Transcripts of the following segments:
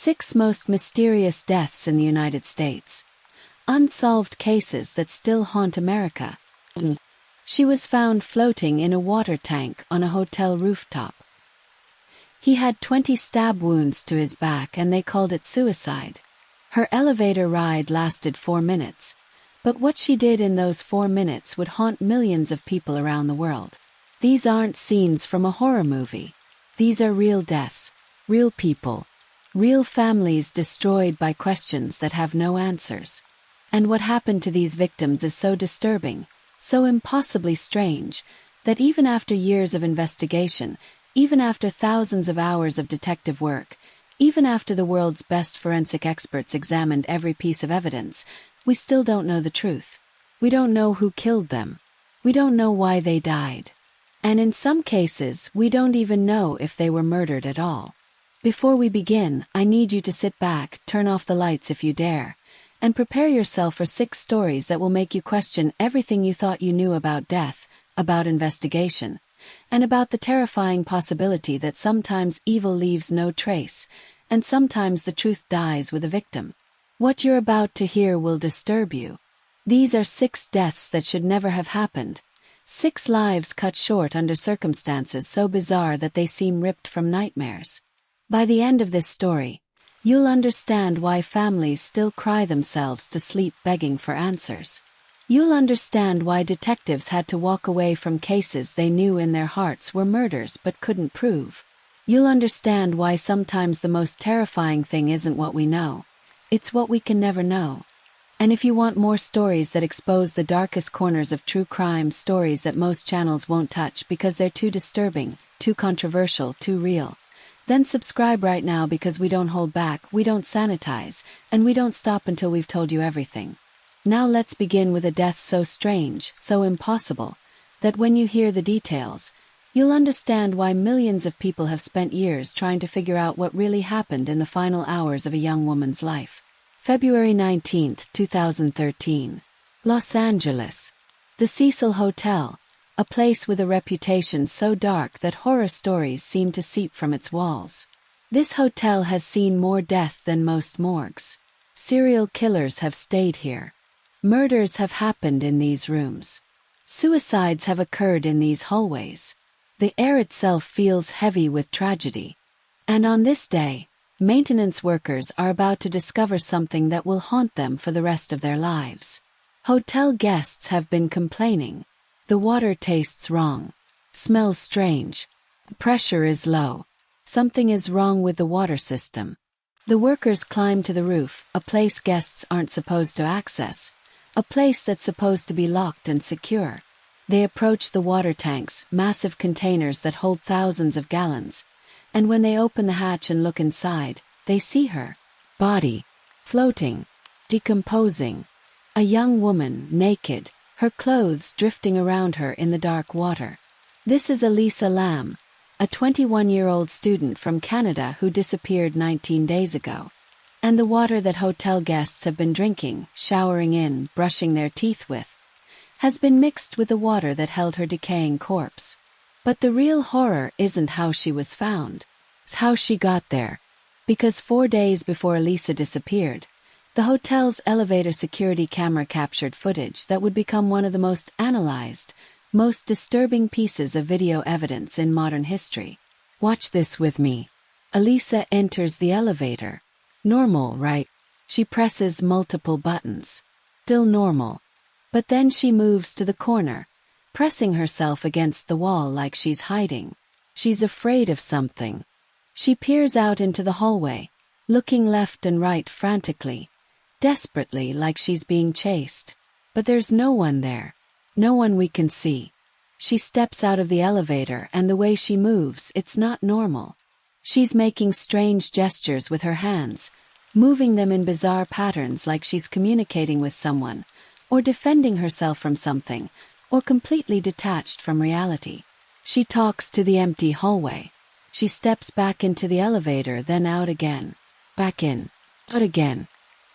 6 most mysterious deaths in the United States. Unsolved cases that still haunt America. She was found floating in a water tank on a hotel rooftop. He had 20 stab wounds to his back and they called it suicide. Her elevator ride lasted 4 minutes. But what she did in those 4 minutes would haunt millions of people around the world. These aren't scenes from a horror movie. These are real deaths, real people, real families destroyed by questions that have no answers. And what happened to these victims is so disturbing, so impossibly strange, that even after years of investigation, even after thousands of hours of detective work, even after the world's best forensic experts examined every piece of evidence, we still don't know the truth. We don't know who killed them. We don't know why they died. And in some cases, we don't even know if they were murdered at all. Before we begin, I need you to sit back, turn off the lights if you dare, and prepare yourself for 6 stories that will make you question everything you thought you knew about death, about investigation, and about the terrifying possibility that sometimes evil leaves no trace, and sometimes the truth dies with a victim. What you're about to hear will disturb you. These are 6 deaths that should never have happened. 6 lives cut short under circumstances so bizarre that they seem ripped from nightmares. By the end of this story, you'll understand why families still cry themselves to sleep begging for answers. You'll understand why detectives had to walk away from cases they knew in their hearts were murders but couldn't prove. You'll understand why sometimes the most terrifying thing isn't what we know. It's what we can never know. And if you want more stories that expose the darkest corners of true crime, stories that most channels won't touch because they're too disturbing, too controversial, too real, then subscribe right now, because we don't hold back, we don't sanitize, and we don't stop until we've told you everything. Now let's begin with a death so strange, so impossible, that when you hear the details, you'll understand why millions of people have spent years trying to figure out what really happened in the final hours of a young woman's life. February 19, 2013. Los Angeles. The Cecil Hotel, a place with a reputation so dark that horror stories seem to seep from its walls. This hotel has seen more death than most morgues. Serial killers have stayed here. Murders have happened in these rooms. Suicides have occurred in these hallways. The air itself feels heavy with tragedy. And on this day, maintenance workers are about to discover something that will haunt them for the rest of their lives. Hotel guests have been complaining. The water tastes wrong. Smells strange. Pressure is low. Something is wrong with the water system. The workers climb to the roof, a place guests aren't supposed to access, a place that's supposed to be locked and secure. They approach the water tanks, massive containers that hold thousands of gallons, and when they open the hatch and look inside, they see her body floating, decomposing. A young woman, naked, her clothes drifting around her in the dark water. This is Elisa Lam, a 21-year-old student from Canada who disappeared 19 days ago. And the water that hotel guests have been drinking, showering in, brushing their teeth with, has been mixed with the water that held her decaying corpse. But the real horror isn't how she was found. It's how she got there. Because 4 days before Elisa disappeared, the hotel's elevator security camera captured footage that would become one of the most analyzed, most disturbing pieces of video evidence in modern history. Watch this with me. Elisa enters the elevator. Normal, right? She presses multiple buttons. Still normal. But then she moves to the corner, pressing herself against the wall like she's hiding. She's afraid of something. She peers out into the hallway, looking left and right frantically, desperately, like she's being chased. But there's no one there. No one we can see. She steps out of the elevator, and the way she moves, it's not normal. She's making strange gestures with her hands, moving them in bizarre patterns like she's communicating with someone, or defending herself from something, or completely detached from reality. She talks to the empty hallway. She steps back into the elevator, then out again. Back in. Out again.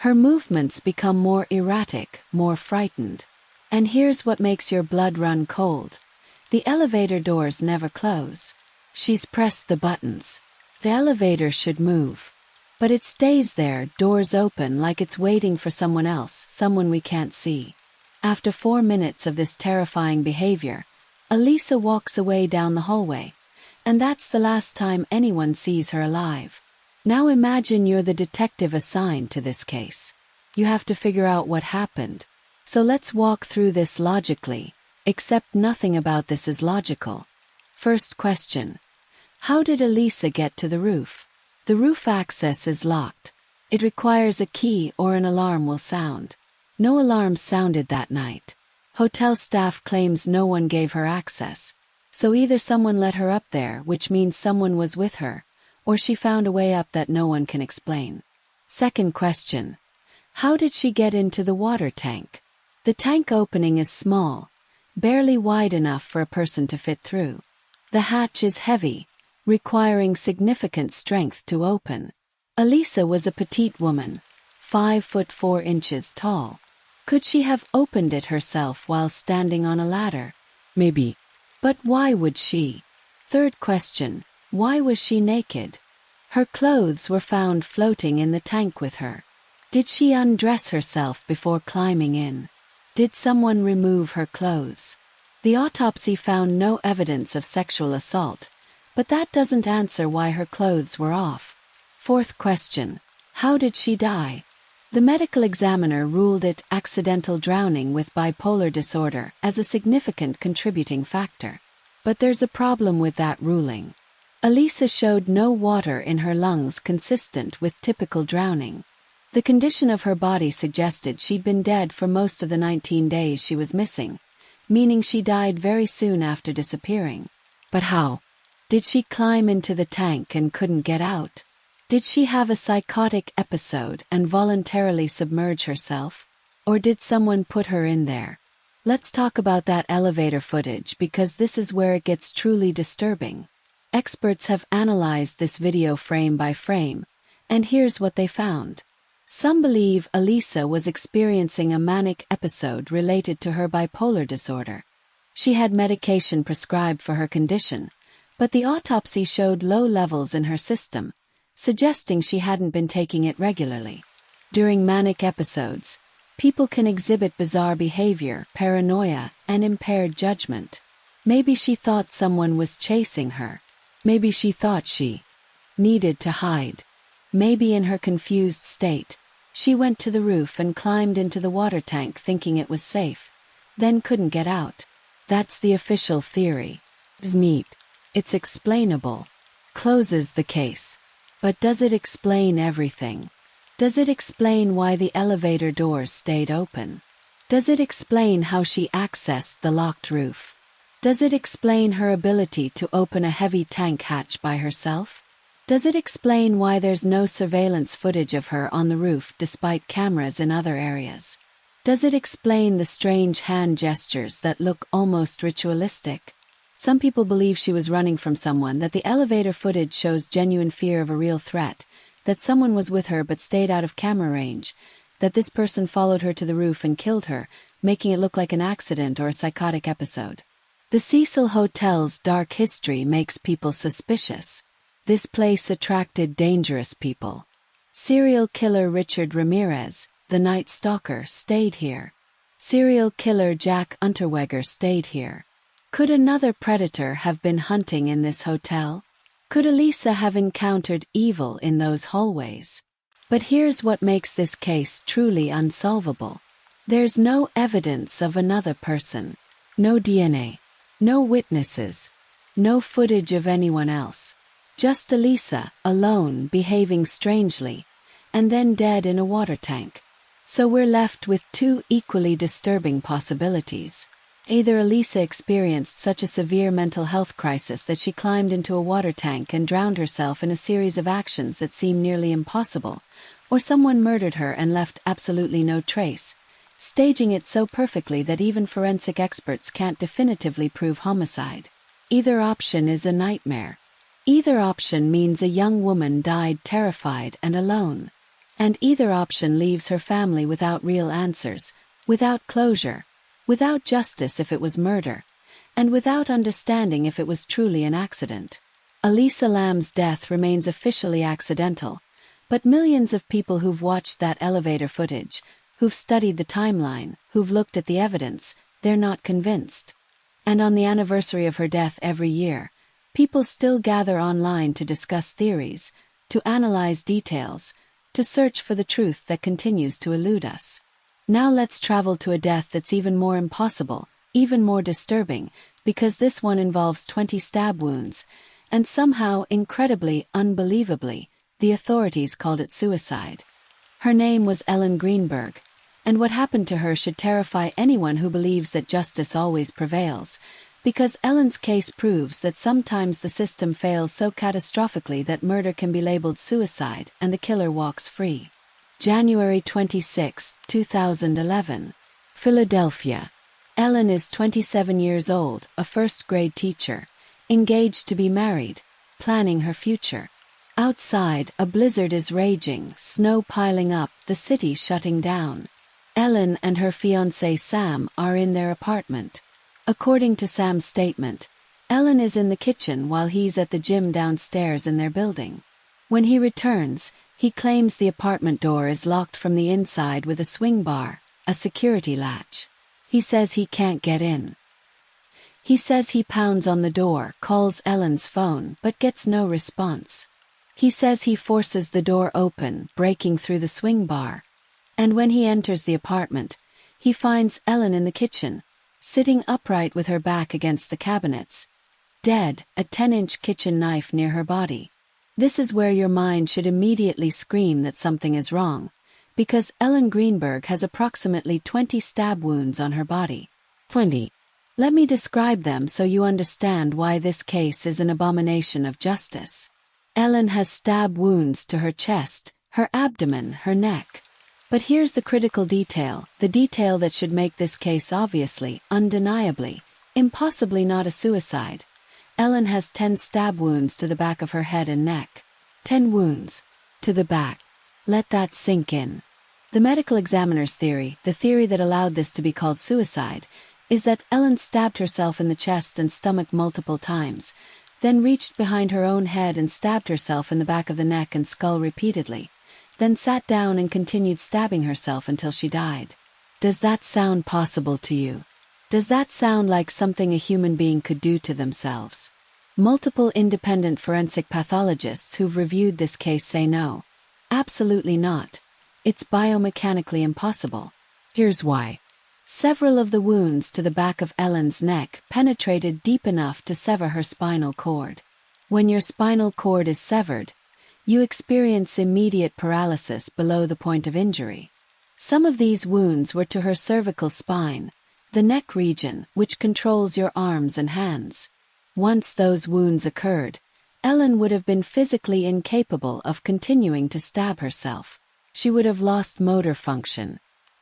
Her movements become more erratic, more frightened. And here's what makes your blood run cold. The elevator doors never close. She's pressed the buttons. The elevator should move. But it stays there, doors open, like it's waiting for someone else, someone we can't see. After 4 minutes of this terrifying behavior, Elisa walks away down the hallway. And that's the last time anyone sees her alive. Now imagine you're the detective assigned to this case. You have to figure out what happened. So let's walk through this logically, except nothing about this is logical. First question. How did Elisa get to the roof? The roof access is locked. It requires a key or an alarm will sound. No alarm sounded that night. Hotel staff claims no one gave her access. So either someone let her up there, which means someone was with her, or she found a way up that no one can explain. Second question. How did she get into the water tank? The tank opening is small, barely wide enough for a person to fit through. The hatch is heavy, requiring significant strength to open. Elisa was a petite woman, 5'4" tall. Could she have opened it herself while standing on a ladder? Maybe. But why would she? Third question. Why was she naked? Her clothes were found floating in the tank with her. Did she undress herself before climbing in? Did someone remove her clothes? The autopsy found no evidence of sexual assault, but that doesn't answer why her clothes were off. Fourth question. How did she die? The medical examiner ruled it accidental drowning with bipolar disorder as a significant contributing factor. But there's a problem with that ruling. Elisa showed no water in her lungs consistent with typical drowning. The condition of her body suggested she'd been dead for most of the 19 days she was missing, meaning she died very soon after disappearing. But how? Did she climb into the tank and couldn't get out? Did she have a psychotic episode and voluntarily submerge herself? Or did someone put her in there? Let's talk about that elevator footage because this is where it gets truly disturbing. Experts have analyzed this video frame by frame, and here's what they found. Some believe Elisa was experiencing a manic episode related to her bipolar disorder. She had medication prescribed for her condition, but the autopsy showed low levels in her system, suggesting she hadn't been taking it regularly. During manic episodes, people can exhibit bizarre behavior, paranoia, and impaired judgment. Maybe she thought someone was chasing her. Maybe she thought she needed to hide. Maybe in her confused state, she went to the roof and climbed into the water tank thinking it was safe, then couldn't get out. That's the official theory. It's neat. It's explainable. Closes the case. But does it explain everything? Does it explain why the elevator doors stayed open? Does it explain how she accessed the locked roof? Does it explain her ability to open a heavy tank hatch by herself? Does it explain why there's no surveillance footage of her on the roof despite cameras in other areas? Does it explain the strange hand gestures that look almost ritualistic? Some people believe she was running from someone, that the elevator footage shows genuine fear of a real threat, that someone was with her but stayed out of camera range, that this person followed her to the roof and killed her, making it look like an accident or a psychotic episode. The Cecil Hotel's dark history makes people suspicious. This place attracted dangerous people. Serial killer Richard Ramirez, the Night Stalker, stayed here. Serial killer Jack Unterweger stayed here. Could another predator have been hunting in this hotel? Could Elisa have encountered evil in those hallways? But here's what makes this case truly unsolvable. There's no evidence of another person. No DNA. No witnesses. No footage of anyone else. Just Elisa, alone, behaving strangely, and then dead in a water tank. So we're left with two equally disturbing possibilities. Either Elisa experienced such a severe mental health crisis that she climbed into a water tank and drowned herself in a series of actions that seem nearly impossible, or someone murdered her and left absolutely no trace, staging it so perfectly that even forensic experts can't definitively prove homicide. Either option is a nightmare. Either option means a young woman died terrified and alone. And either option leaves her family without real answers, without closure, without justice if it was murder, and without understanding if it was truly an accident. Elisa Lam's death remains officially accidental, But millions of people who've watched that elevator footage, who've studied the timeline, who've looked at the evidence, they're not convinced. And on the anniversary of her death every year, people still gather online to discuss theories, to analyze details, to search for the truth that continues to elude us. Now let's travel to a death that's even more impossible, even more disturbing, because this one involves 20 stab wounds, and somehow, incredibly, unbelievably, the authorities called it suicide. Her name was Ellen Greenberg, and what happened to her should terrify anyone who believes that justice always prevails, because Ellen's case proves that sometimes the system fails so catastrophically that murder can be labeled suicide and the killer walks free. January 26, 2011. Philadelphia. Ellen is 27 years old, a first-grade teacher, engaged to be married, planning her future. Outside, a blizzard is raging, snow piling up, the city shutting down. Ellen and her fiancé Sam are in their apartment. According to Sam's statement, Ellen is in the kitchen while he's at the gym downstairs in their building. When he returns, he claims the apartment door is locked from the inside with a swing bar, a security latch. He says he can't get in. He says he pounds on the door, calls Ellen's phone, but gets no response. He says he forces the door open, breaking through the swing bar. And when he enters the apartment, he finds Ellen in the kitchen, sitting upright with her back against the cabinets, dead, a 10-inch kitchen knife near her body. This is where your mind should immediately scream that something is wrong, because Ellen Greenberg has approximately 20 stab wounds on her body. 20. Let me describe them so you understand why this case is an abomination of justice. Ellen has stab wounds to her chest, her abdomen, her neck. But here's the critical detail, the detail that should make this case obviously, undeniably, impossibly not a suicide. Ellen has 10 stab wounds to the back of her head and neck. 10 wounds. To the back. Let that sink in. The medical examiner's theory, the theory that allowed this to be called suicide, is that Ellen stabbed herself in the chest and stomach multiple times, then reached behind her own head and stabbed herself in the back of the neck and skull repeatedly, then sat down and continued stabbing herself until she died. Does that sound possible to you? Does that sound like something a human being could do to themselves? Multiple independent forensic pathologists who've reviewed this case say no. Absolutely not. It's biomechanically impossible. Here's why. Several of the wounds to the back of Ellen's neck penetrated deep enough to sever her spinal cord. When your spinal cord is severed, you experience immediate paralysis below the point of injury. Some of these wounds were to her cervical spine, the neck region which controls your arms and hands. Once those wounds occurred, Ellen would have been physically incapable of continuing to stab herself. She would have lost motor function.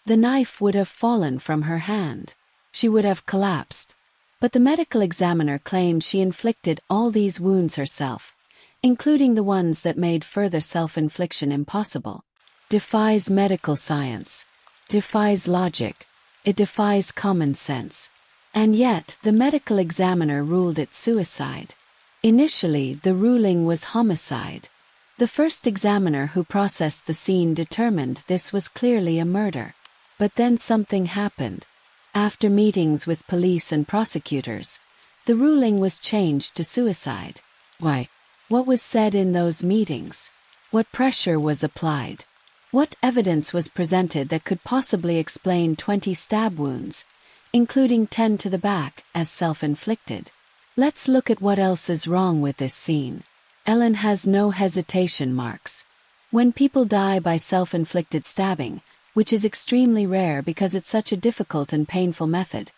The knife would have fallen from her hand. She would have collapsed. But the medical examiner claimed she inflicted all these wounds herself, including the ones that made further self-infliction impossible. Defies medical science. Defies logic. It defies common sense. And yet, the medical examiner ruled it suicide. Initially, the ruling was homicide. The first examiner who processed the scene determined this was clearly a murder. But then something happened. After meetings with police and prosecutors, the ruling was changed to suicide. Why? What was said in those meetings? What pressure was applied? What evidence was presented that could possibly explain 20 stab wounds, including 10 to the back, as self-inflicted? Let's look at what else is wrong with this scene. Ellen has no hesitation marks. When people die by self-inflicted stabbing, which is extremely rare because it's such a difficult and painful method,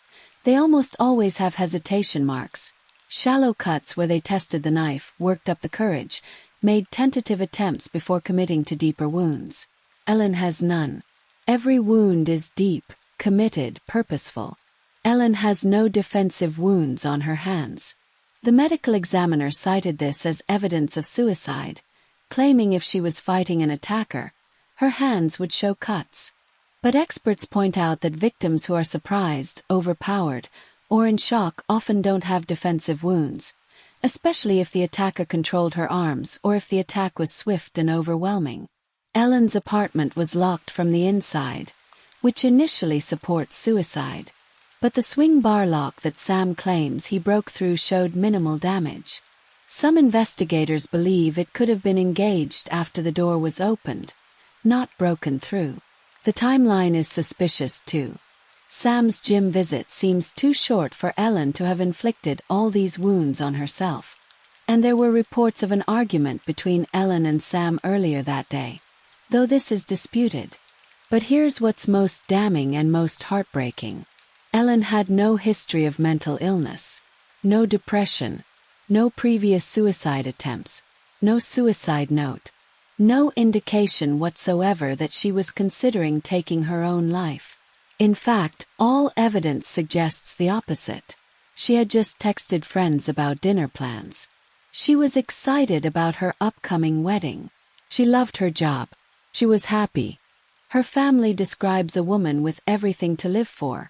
they almost always have hesitation marks. Shallow cuts where they tested the knife, worked up the courage, made tentative attempts before committing to deeper wounds. Ellen has none. Every wound is deep, committed, purposeful. Ellen has no defensive wounds on her hands. The medical examiner cited this as evidence of suicide, claiming if she was fighting an attacker, her hands would show cuts. But experts point out that victims who are surprised, overpowered, or in shock often don't have defensive wounds, especially if the attacker controlled her arms or if the attack was swift and overwhelming. Ellen's apartment was locked from the inside, which initially supports suicide. But the swing bar lock that Sam claims he broke through showed minimal damage. Some investigators believe it could have been engaged after the door was opened, not broken through. The timeline is suspicious too. Sam's gym visit seems too short for Ellen to have inflicted all these wounds on herself. And there were reports of an argument between Ellen and Sam earlier that day, though this is disputed. But here's what's most damning and most heartbreaking. Ellen had no history of mental illness, no depression, no previous suicide attempts, no suicide note, no indication whatsoever that she was considering taking her own life. In fact, all evidence suggests the opposite. She had just texted friends about dinner plans. She was excited about her upcoming wedding. She loved her job. She was happy. Her family describes a woman with everything to live for,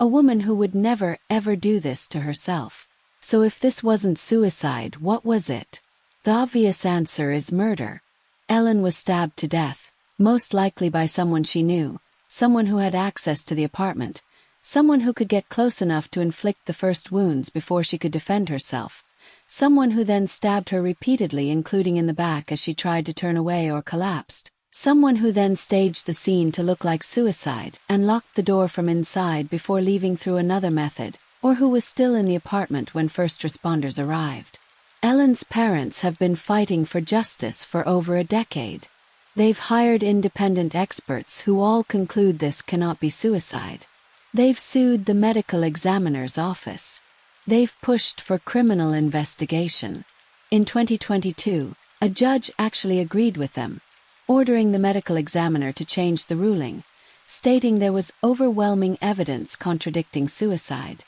a woman who would never, ever do this to herself. So if this wasn't suicide, what was it? The obvious answer is murder. Ellen was stabbed to death, most likely by someone she knew, someone who had access to the apartment, someone who could get close enough to inflict the first wounds before she could defend herself, someone who then stabbed her repeatedly, including in the back as she tried to turn away or collapsed, someone who then staged the scene to look like suicide and locked the door from inside before leaving through another method, or who was still in the apartment when first responders arrived. Ellen's parents have been fighting for justice for over a decade. They've hired independent experts who all conclude this cannot be suicide. They've sued the medical examiner's office. They've pushed for criminal investigation. In 2022, a judge actually agreed with them, ordering the medical examiner to change the ruling, stating there was overwhelming evidence contradicting suicide.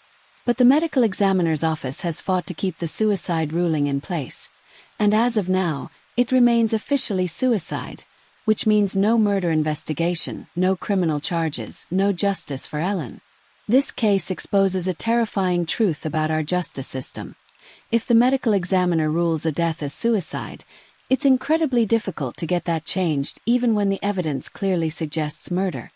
But the medical examiner's office has fought to keep the suicide ruling in place, and as of now, it remains officially suicide, which means no murder investigation, no criminal charges, no justice for Ellen. This case exposes a terrifying truth about our justice system. If the medical examiner rules a death as suicide, it's incredibly difficult to get that changed even when the evidence clearly suggests murder.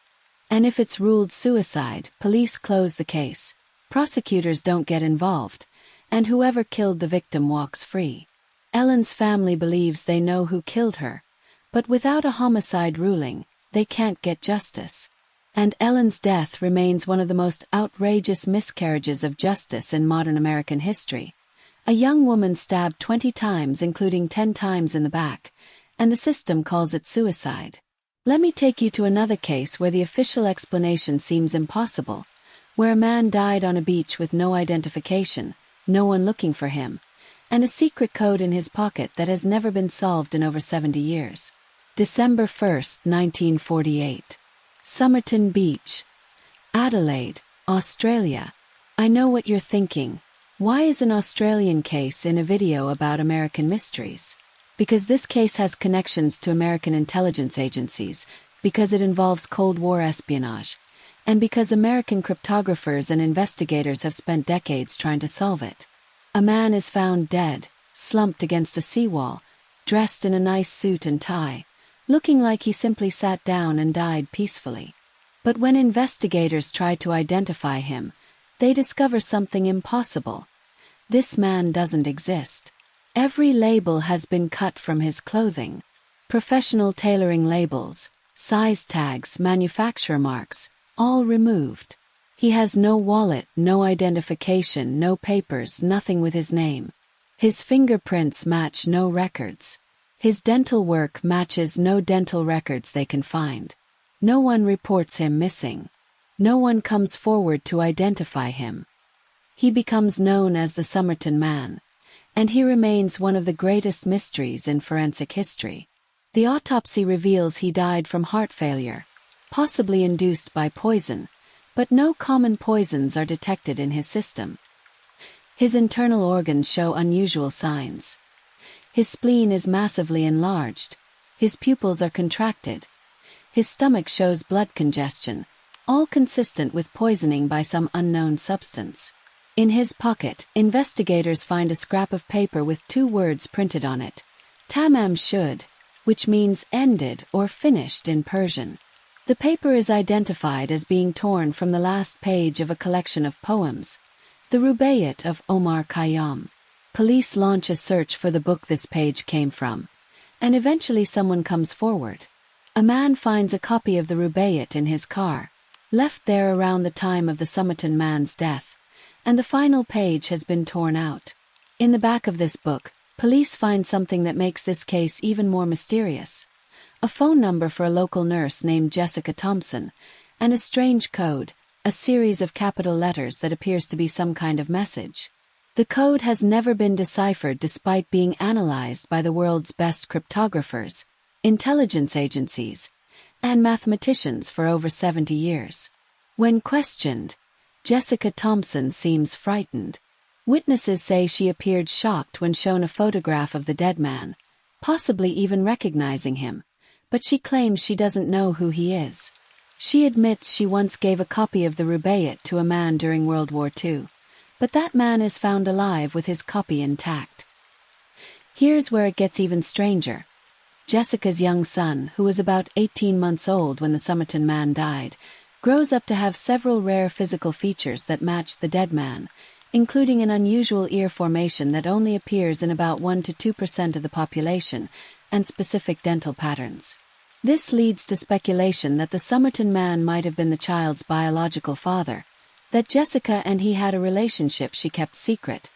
And if it's ruled suicide, police close the case. Prosecutors don't get involved, and whoever killed the victim walks free. Ellen's family believes they know who killed her, but without a homicide ruling, they can't get justice. And Ellen's death remains one of the most outrageous miscarriages of justice in modern American history. A young woman stabbed 20 times, including 10 times in the back, and the system calls it suicide. Let me take you to another case where the official explanation seems impossible, where a man died on a beach with no identification, no one looking for him, and a secret code in his pocket that has never been solved in over 70 years. December 1, 1948. Somerton Beach, Adelaide, Australia. I know what you're thinking. Why is an Australian case in a video about American mysteries? Because this case has connections to American intelligence agencies, because it involves Cold War espionage, and because American cryptographers and investigators have spent decades trying to solve it. A man is found dead, slumped against a seawall, dressed in a nice suit and tie, looking like he simply sat down and died peacefully. But when investigators try to identify him, they discover something impossible. This man doesn't exist. Every label has been cut from his clothing. Professional tailoring labels, size tags, manufacturer marks, all removed. He has no wallet, no identification, no papers, nothing with his name. His fingerprints match no records. His dental work matches no dental records they can find. No one reports him missing. No one comes forward to identify him. He becomes known as the Somerton Man, and he remains one of the greatest mysteries in forensic history. The autopsy reveals he died from heart failure, possibly induced by poison, but no common poisons are detected in his system. His internal organs show unusual signs. His spleen is massively enlarged. His pupils are contracted. His stomach shows blood congestion, all consistent with poisoning by some unknown substance. In his pocket, investigators find a scrap of paper with 2 words printed on it. Tamam should. which means ended or finished in Persian. The paper is identified as being torn from the last page of a collection of poems, the Rubaiyat of Omar Khayyam. Police launch a search for the book this page came from, and eventually someone comes forward. A man finds a copy of the Rubaiyat in his car, left there around the time of the Somerton Man's death, and the final page has been torn out. In the back of this book, police find something that makes this case even more mysterious: a phone number for a local nurse named Jessica Thompson, and a strange code, a series of capital letters that appears to be some kind of message. The code has never been deciphered despite being analyzed by the world's best cryptographers, intelligence agencies, and mathematicians for over 70 years. When questioned, Jessica Thompson seems frightened. Witnesses say she appeared shocked when shown a photograph of the dead man, possibly even recognizing him, but she claims she doesn't know who he is. She admits she once gave a copy of the Rubaiyat to a man during World War II, but that man is found alive with his copy intact. Here's where it gets even stranger. Jessica's young son, who was about 18 months old when the Somerton Man died, grows up to have several rare physical features that match the dead man, including an unusual ear formation that only appears in about 1 to 2% of the population, and specific dental patterns. This leads to speculation that the Somerton Man might have been the child's biological father, that Jessica and he had a relationship she kept secret,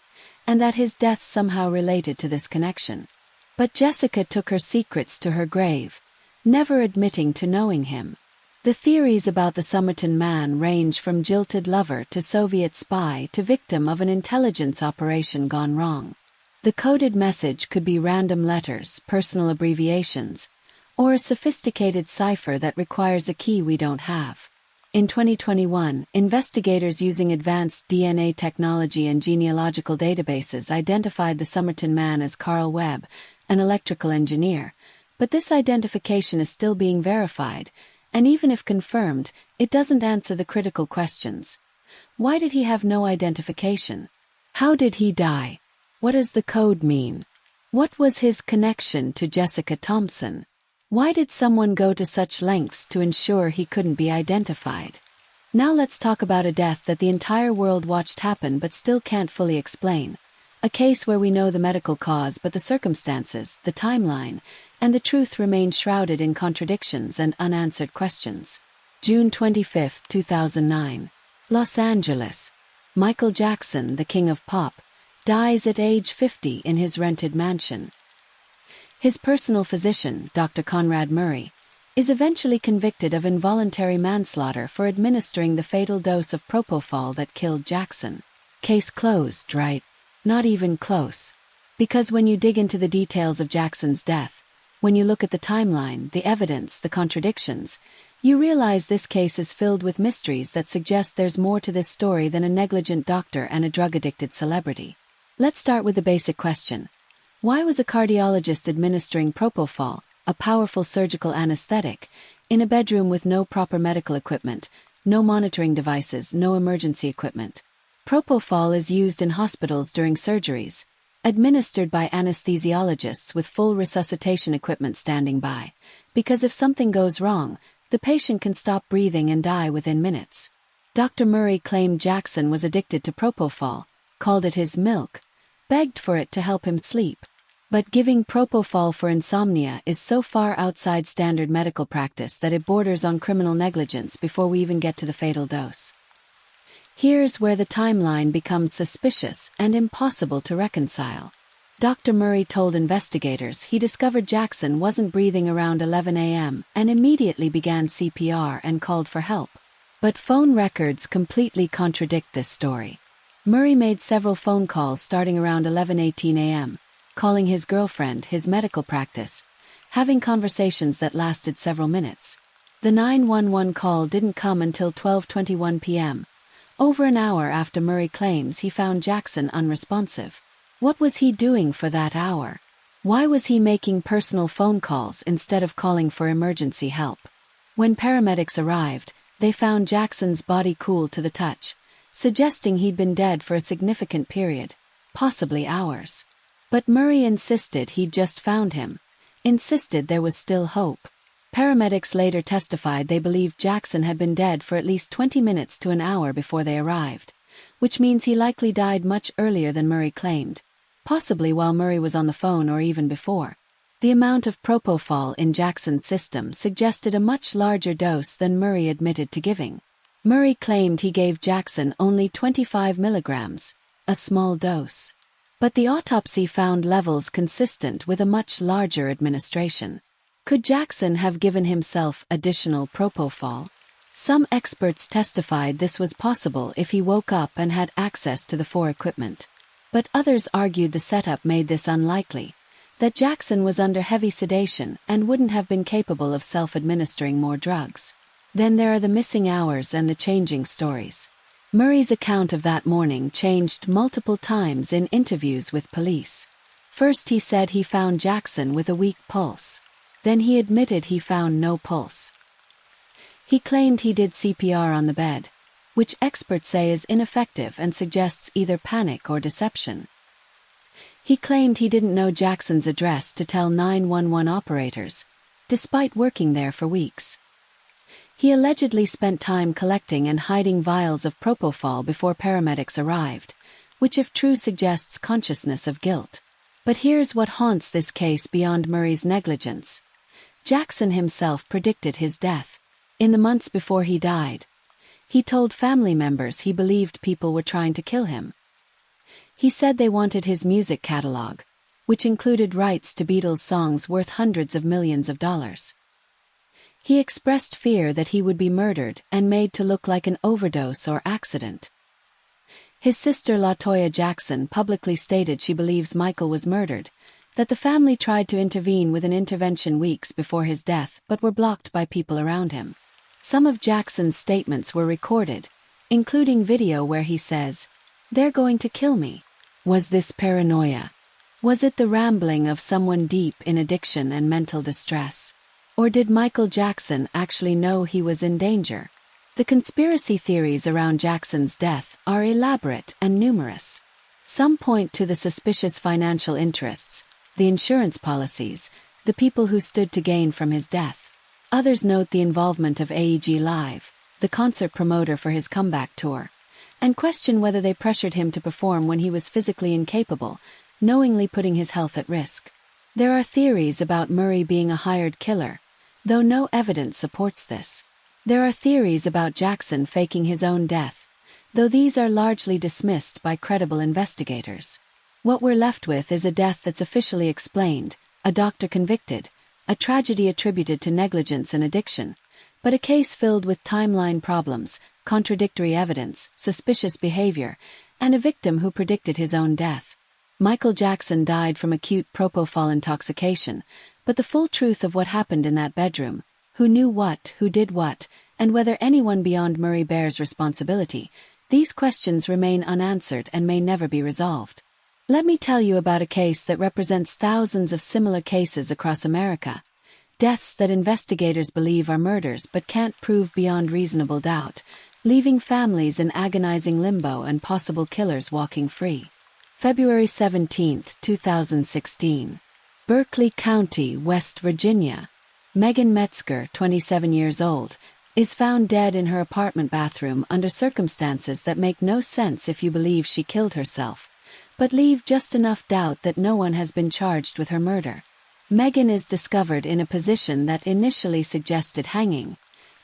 and that his death somehow related to this connection. But Jessica took her secrets to her grave, never admitting to knowing him. The theories about the Somerton Man range from jilted lover to Soviet spy to victim of an intelligence operation gone wrong. The coded message could be random letters, personal abbreviations, or a sophisticated cipher that requires a key we don't have. In 2021, investigators using advanced DNA technology and genealogical databases identified the Somerton Man as Carl Webb, an electrical engineer, but this identification is still being verified, and even if confirmed, it doesn't answer the critical questions. Why did he have no identification? How did he die? What does the code mean? What was his connection to Jessica Thompson? Why did someone go to such lengths to ensure he couldn't be identified? Now let's talk about a death that the entire world watched happen but still can't fully explain. A case where we know the medical cause but the circumstances, the timeline, and the truth remain shrouded in contradictions and unanswered questions. June 25, 2009. Los Angeles. Michael Jackson, the king of pop, dies at age 50 in his rented mansion. His personal physician, Dr. Conrad Murray, is eventually convicted of involuntary manslaughter for administering the fatal dose of propofol that killed Jackson. Case closed, right? Not even close. Because when you dig into the details of Jackson's death, when you look at the timeline, the evidence, the contradictions, you realize this case is filled with mysteries that suggest there's more to this story than a negligent doctor and a drug-addicted celebrity. Let's start with the basic question. Why was a cardiologist administering propofol, a powerful surgical anesthetic, in a bedroom with no proper medical equipment, no monitoring devices, no emergency equipment? Propofol is used in hospitals during surgeries, administered by anesthesiologists with full resuscitation equipment standing by, because if something goes wrong, the patient can stop breathing and die within minutes. Dr. Murray claimed Jackson was addicted to propofol, called it his milk, begged for it to help him sleep. But giving propofol for insomnia is so far outside standard medical practice that it borders on criminal negligence before we even get to the fatal dose. Here's where the timeline becomes suspicious and impossible to reconcile. Dr. Murray told investigators he discovered Jackson wasn't breathing around 11 a.m. and immediately began CPR and called for help. But phone records completely contradict this story. Murray made several phone calls starting around 11:18 a.m., calling his girlfriend, his medical practice, having conversations that lasted several minutes. The 911 call didn't come until 12:21 p.m., over an hour after Murray claims he found Jackson unresponsive. What was he doing for that hour? Why was he making personal phone calls instead of calling for emergency help? When paramedics arrived, they found Jackson's body cool to the touch, suggesting he'd been dead for a significant period, possibly hours. But Murray insisted he'd just found him. insisted there was still hope. Paramedics later testified they believed Jackson had been dead for at least 20 minutes to an hour before they arrived, which means he likely died much earlier than Murray claimed, possibly while Murray was on the phone or even before. The amount of propofol in Jackson's system suggested a much larger dose than Murray admitted to giving. Murray claimed he gave Jackson only 25 milligrams, a small dose. But the autopsy found levels consistent with a much larger administration. Could Jackson have given himself additional propofol? Some experts testified this was possible if he woke up and had access to the equipment. But others argued the setup made this unlikely, that Jackson was under heavy sedation and wouldn't have been capable of self-administering more drugs. Then there are the missing hours and the changing stories. Murray's account of that morning changed multiple times in interviews with police. First he said he found Jackson with a weak pulse. Then he admitted he found no pulse. He claimed he did CPR on the bed, which experts say is ineffective and suggests either panic or deception. He claimed he didn't know Jackson's address to tell 911 operators, despite working there for weeks. He allegedly spent time collecting and hiding vials of propofol before paramedics arrived, which if true suggests consciousness of guilt. But here's what haunts this case beyond Murray's negligence. Jackson himself predicted his death. In the months before he died, he told family members he believed people were trying to kill him. He said they wanted his music catalog, which included rights to Beatles songs worth hundreds of millions of dollars. He expressed fear that he would be murdered and made to look like an overdose or accident. His sister LaToya Jackson publicly stated she believes Michael was murdered, that the family tried to intervene with an intervention weeks before his death but were blocked by people around him. Some of Jackson's statements were recorded, including video where he says, "They're going to kill me." Was this paranoia? Was it the rambling of someone deep in addiction and mental distress? Or did Michael Jackson actually know he was in danger? The conspiracy theories around Jackson's death are elaborate and numerous. Some point to the suspicious financial interests, the insurance policies, the people who stood to gain from his death. Others note the involvement of AEG Live, the concert promoter for his comeback tour, and question whether they pressured him to perform when he was physically incapable, knowingly putting his health at risk. There are theories about Murray being a hired killer, though no evidence supports this. There are theories about Jackson faking his own death, though these are largely dismissed by credible investigators. What we're left with is a death that's officially explained, a doctor convicted, a tragedy attributed to negligence and addiction, but a case filled with timeline problems, contradictory evidence, suspicious behavior, and a victim who predicted his own death. Michael Jackson died from acute propofol intoxication, but the full truth of what happened in that bedroom, who knew what, who did what, and whether anyone beyond Murray bears responsibility, these questions remain unanswered and may never be resolved. Let me tell you about a case that represents thousands of similar cases across America, deaths that investigators believe are murders but can't prove beyond reasonable doubt, leaving families in agonizing limbo and possible killers walking free. February 17, 2016. Berkeley County, West Virginia. Megan Metzger, 27 years old, is found dead in her apartment bathroom under circumstances that make no sense if you believe she killed herself, but leave just enough doubt that no one has been charged with her murder. Megan is discovered in a position that initially suggested hanging,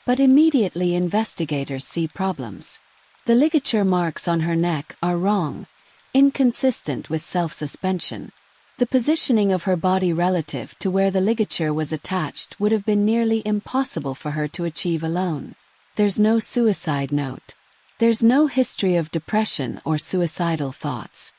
but immediately investigators see problems. The ligature marks on her neck are wrong, inconsistent with self-suspension. The positioning of her body relative to where the ligature was attached would have been nearly impossible for her to achieve alone. There's no suicide note. There's no history of depression or suicidal thoughts.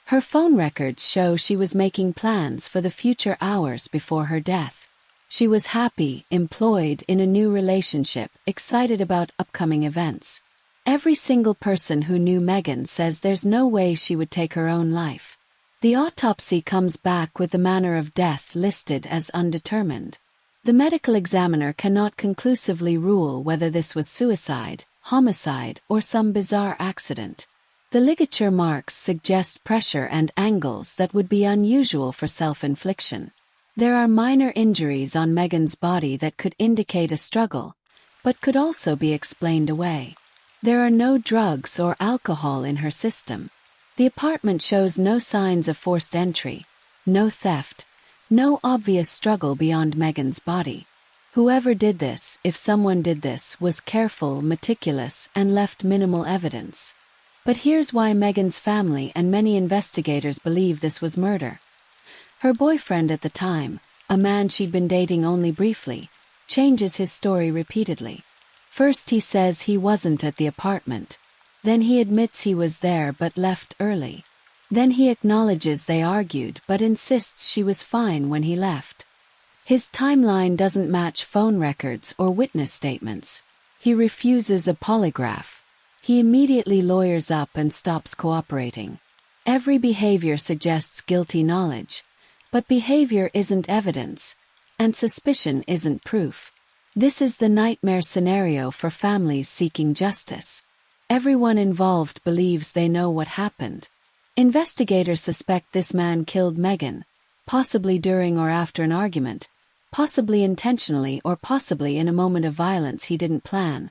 Her phone records show she was making plans for the future hours before her death. She was happy, employed in a new relationship, excited about upcoming events. Every single person who knew Megan says there's no way she would take her own life. The autopsy comes back with the manner of death listed as undetermined. The medical examiner cannot conclusively rule whether this was suicide, homicide, or some bizarre accident. The ligature marks suggest pressure and angles that would be unusual for self-infliction. There are minor injuries on Meghan's body that could indicate a struggle, but could also be explained away. There are no drugs or alcohol in her system. The apartment shows no signs of forced entry, no theft, no obvious struggle beyond Meghan's body. Whoever did this, if someone did this, was careful, meticulous, and left minimal evidence. But here's why Meghan's family and many investigators believe this was murder. Her boyfriend at the time, a man she'd been dating only briefly, changes his story repeatedly. First he says he wasn't at the apartment. Then he admits he was there but left early. Then he acknowledges they argued but insists she was fine when he left. His timeline doesn't match phone records or witness statements. He refuses a polygraph. He immediately lawyers up and stops cooperating. Every behavior suggests guilty knowledge. But behavior isn't evidence, and suspicion isn't proof. This is the nightmare scenario for families seeking justice. Everyone involved believes they know what happened. Investigators suspect this man killed Meghan, possibly during or after an argument, possibly intentionally or possibly in a moment of violence he didn't plan,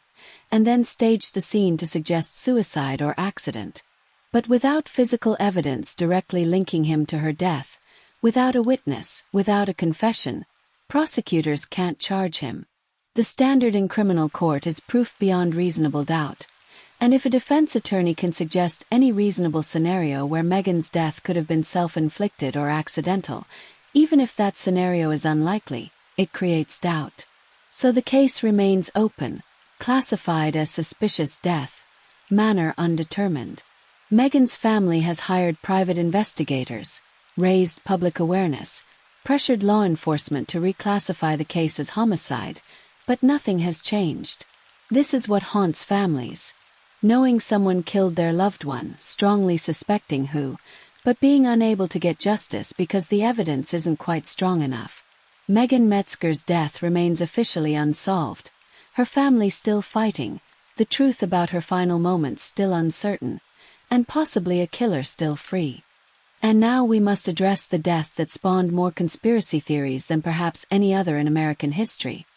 and then staged the scene to suggest suicide or accident. But without physical evidence directly linking him to her death, without a witness, without a confession, prosecutors can't charge him. The standard in criminal court is proof beyond reasonable doubt. And if a defense attorney can suggest any reasonable scenario where Meghan's death could have been self-inflicted or accidental, even if that scenario is unlikely, it creates doubt. So the case remains open, classified as suspicious death, manner undetermined. Meghan's family has hired private investigators, raised public awareness, pressured law enforcement to reclassify the case as homicide, but nothing has changed. This is what haunts families. Knowing someone killed their loved one, strongly suspecting who, but being unable to get justice because the evidence isn't quite strong enough. Meghan Metzger's death remains officially unsolved. Her family still fighting, the truth about her final moments still uncertain, and possibly a killer still free. And now we must address the death that spawned more conspiracy theories than perhaps any other in American history.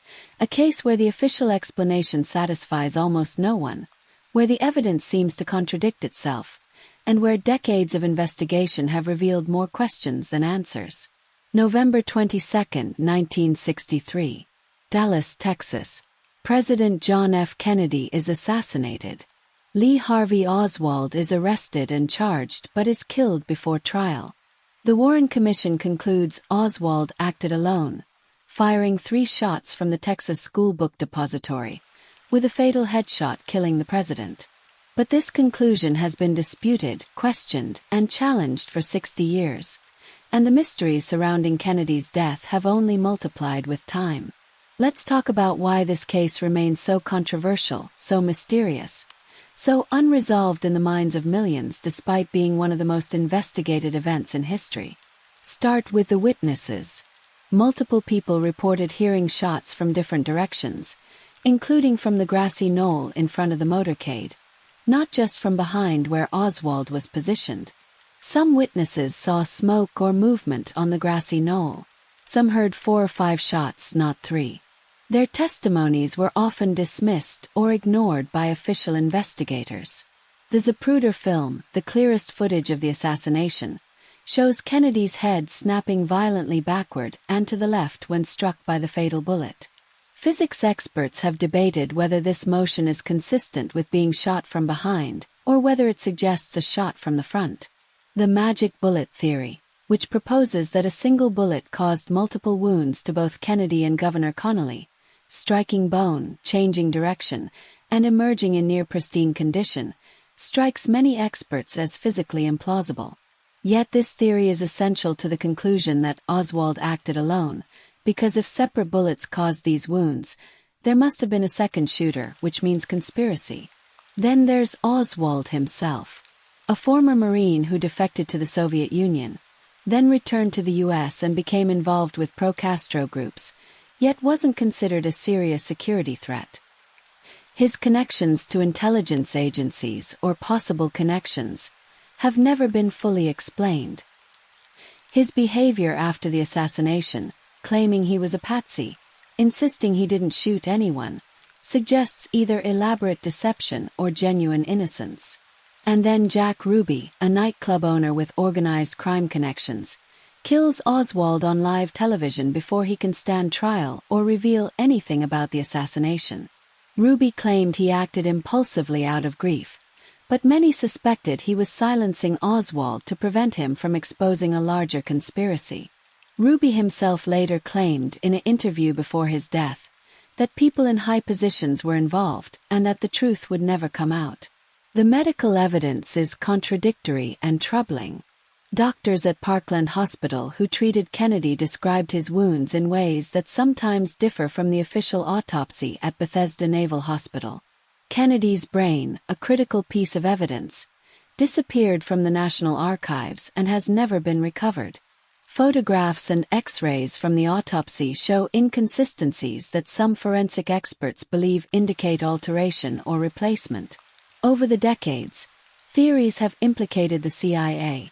A case where the official explanation satisfies almost no one, where the evidence seems to contradict itself, and where decades of investigation have revealed more questions than answers. November 22, 1963. Dallas, Texas. President John F. Kennedy is assassinated. Lee Harvey Oswald is arrested and charged but is killed before trial. The Warren Commission concludes Oswald acted alone, firing 3 shots from the Texas school book depository, with a fatal headshot killing the president. But this conclusion has been disputed, questioned, and challenged for 60 years, and the mysteries surrounding Kennedy's death have only multiplied with time. Let's talk about why this case remains so controversial, so mysterious, so unresolved in the minds of millions despite being one of the most investigated events in history. Start with the witnesses. Multiple people reported hearing shots from different directions, including from the grassy knoll in front of the motorcade, not just from behind where Oswald was positioned. Some witnesses saw smoke or movement on the grassy knoll. Some heard 4 or 5 shots, not 3. Their testimonies were often dismissed or ignored by official investigators. The Zapruder film, the clearest footage of the assassination, shows Kennedy's head snapping violently backward and to the left when struck by the fatal bullet. Physics experts have debated whether this motion is consistent with being shot from behind, or whether it suggests a shot from the front. The magic bullet theory, which proposes that a single bullet caused multiple wounds to both Kennedy and Governor Connolly, striking bone, changing direction, and emerging in near-pristine condition, strikes many experts as physically implausible. Yet this theory is essential to the conclusion that Oswald acted alone, because if separate bullets caused these wounds, there must have been a second shooter, which means conspiracy. Then there's Oswald himself, a former Marine who defected to the Soviet Union, then returned to the U.S. and became involved with pro-Castro groups, yet wasn't considered a serious security threat. His connections to intelligence agencies, or possible connections, have never been fully explained. His behavior after the assassination, claiming he was a patsy, insisting he didn't shoot anyone, suggests either elaborate deception or genuine innocence. And then Jack Ruby, a nightclub owner with organized crime connections, kills Oswald on live television before he can stand trial or reveal anything about the assassination. Ruby claimed he acted impulsively out of grief, but many suspected he was silencing Oswald to prevent him from exposing a larger conspiracy. Ruby himself later claimed in an interview before his death that people in high positions were involved and that the truth would never come out. The medical evidence is contradictory and troubling. Doctors at Parkland Hospital who treated Kennedy described his wounds in ways that sometimes differ from the official autopsy at Bethesda Naval Hospital. Kennedy's brain, a critical piece of evidence, disappeared from the National Archives and has never been recovered. Photographs and X-rays from the autopsy show inconsistencies that some forensic experts believe indicate alteration or replacement. Over the decades, theories have implicated the CIA,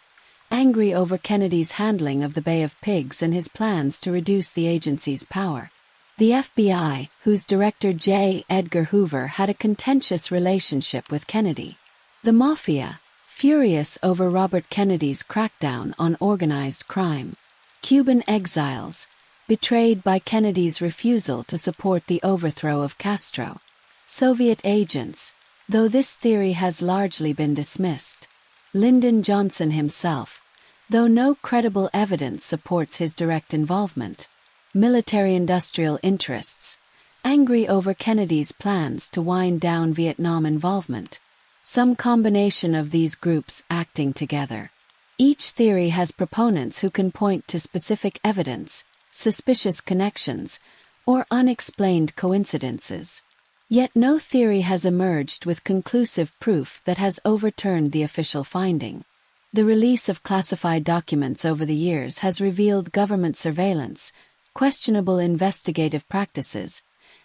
angry over Kennedy's handling of the Bay of Pigs and his plans to reduce the agency's power. The FBI, whose director J. Edgar Hoover had a contentious relationship with Kennedy. The Mafia, furious over Robert Kennedy's crackdown on organized crime. Cuban exiles, betrayed by Kennedy's refusal to support the overthrow of Castro. Soviet agents, though this theory has largely been dismissed. Lyndon Johnson himself, though no credible evidence supports his direct involvement. Military-industrial interests, angry over Kennedy's plans to wind down Vietnam involvement. Some combination of these groups acting together. Each theory has proponents who can point to specific evidence, suspicious connections, or unexplained coincidences. Yet no theory has emerged with conclusive proof that has overturned the official finding. The release of classified documents over the years has revealed government surveillance, questionable investigative practices,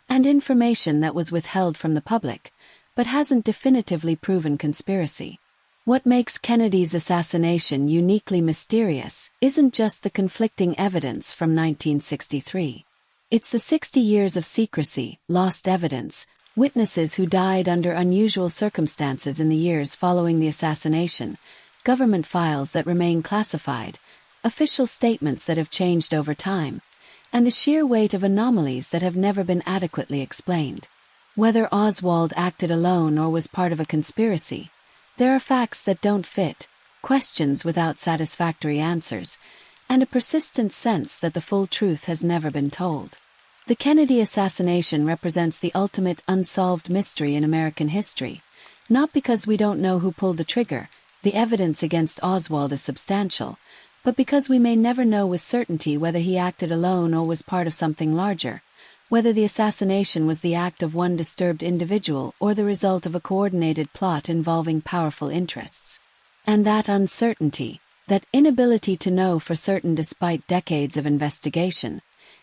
and information that was withheld from the public, but hasn't definitively proven conspiracy. What makes Kennedy's assassination uniquely mysterious isn't just the conflicting evidence from 1963. It's the 60 years of secrecy, lost evidence, witnesses who died under unusual circumstances in the years following the assassination, government files that remain classified, official statements that have changed over time, and the sheer weight of anomalies that have never been adequately explained. Whether Oswald acted alone or was part of a conspiracy, there are facts that don't fit, questions without satisfactory answers, and a persistent sense that the full truth has never been told. The Kennedy assassination represents the ultimate unsolved mystery in American history, not because we don't know who pulled the trigger, the evidence against Oswald is substantial, but because we may never know with certainty whether he acted alone or was part of something larger, whether the assassination was the act of one disturbed individual or the result of a coordinated plot involving powerful interests. And that uncertainty, that inability to know for certain despite decades of investigation,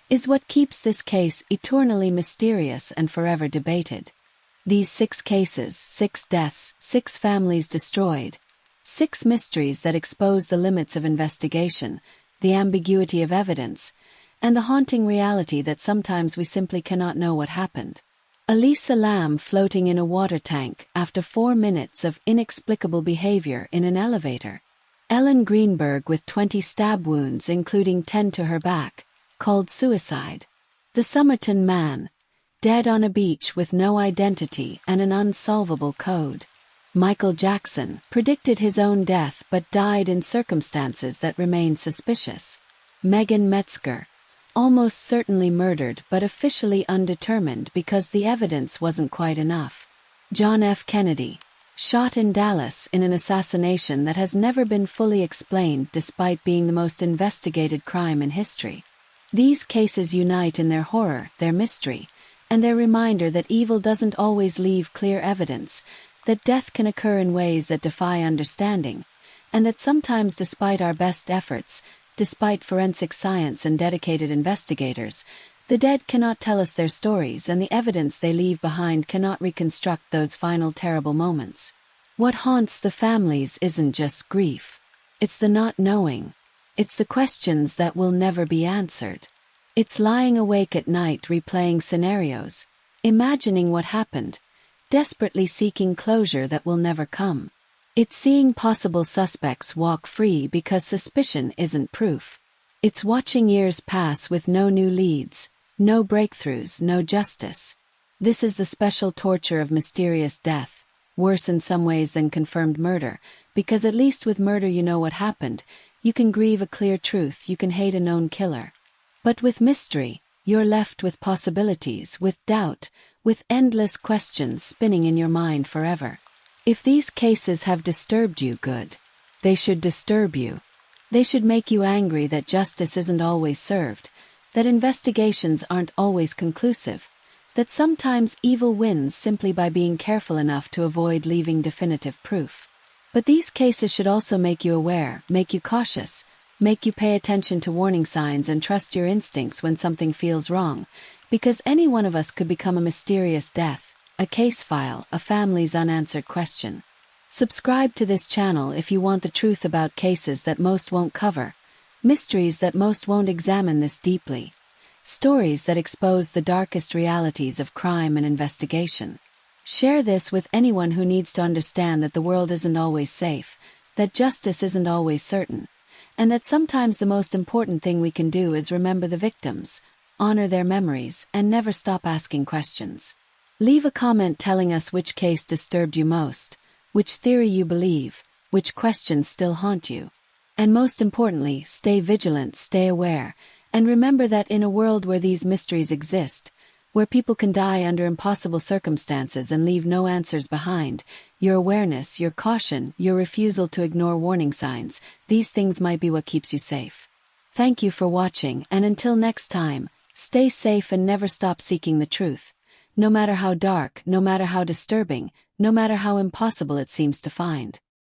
is what keeps this case eternally mysterious and forever debated. These 6 cases, 6 deaths, 6 families destroyed, 6 mysteries that expose the limits of investigation, the ambiguity of evidence, and the haunting reality that sometimes we simply cannot know what happened. Elisa Lam floating in a water tank after 4 minutes of inexplicable behavior in an elevator. Ellen Greenberg with 20 stab wounds including 10 to her back, called suicide. The Somerton Man, dead on a beach with no identity and an unsolvable code. Michael Jackson predicted his own death but died in circumstances that remain suspicious. Megan Metzger, almost certainly murdered but officially undetermined because the evidence wasn't quite enough. John F. Kennedy, shot in Dallas in an assassination that has never been fully explained despite being the most investigated crime in history. These cases unite in their horror, their mystery, and their reminder that evil doesn't always leave clear evidence, that death can occur in ways that defy understanding, and that sometimes despite our best efforts, despite forensic science and dedicated investigators, the dead cannot tell us their stories and the evidence they leave behind cannot reconstruct those final terrible moments. What haunts the families isn't just grief. It's the not knowing. It's the questions that will never be answered. It's lying awake at night replaying scenarios, imagining what happened, desperately seeking closure that will never come. It's seeing possible suspects walk free because suspicion isn't proof. It's watching years pass with no new leads, no breakthroughs, no justice. This is the special torture of mysterious death, worse in some ways than confirmed murder, because at least with murder you know what happened, you can grieve a clear truth, you can hate a known killer. But with mystery, you're left with possibilities, with doubt, with endless questions spinning in your mind forever. If these cases have disturbed you, good. They should disturb you. They should make you angry that justice isn't always served, that investigations aren't always conclusive, that sometimes evil wins simply by being careful enough to avoid leaving definitive proof. But these cases should also make you aware, make you cautious, make you pay attention to warning signs and trust your instincts when something feels wrong, because any one of us could become a mysterious death, a case file, a family's unanswered question. Subscribe to this channel if you want the truth about cases that most won't cover, mysteries that most won't examine this deeply, stories that expose the darkest realities of crime and investigation. Share this with anyone who needs to understand that the world isn't always safe, that justice isn't always certain, and that sometimes the most important thing we can do is remember the victims, honor their memories, and never stop asking questions. Leave a comment telling us which case disturbed you most, which theory you believe, which questions still haunt you. And most importantly, stay vigilant, stay aware, and remember that in a world where these mysteries exist, where people can die under impossible circumstances and leave no answers behind, your awareness, your caution, your refusal to ignore warning signs, these things might be what keeps you safe. Thank you for watching, and until next time, stay safe and never stop seeking the truth, no matter how dark, no matter how disturbing, no matter how impossible it seems to find.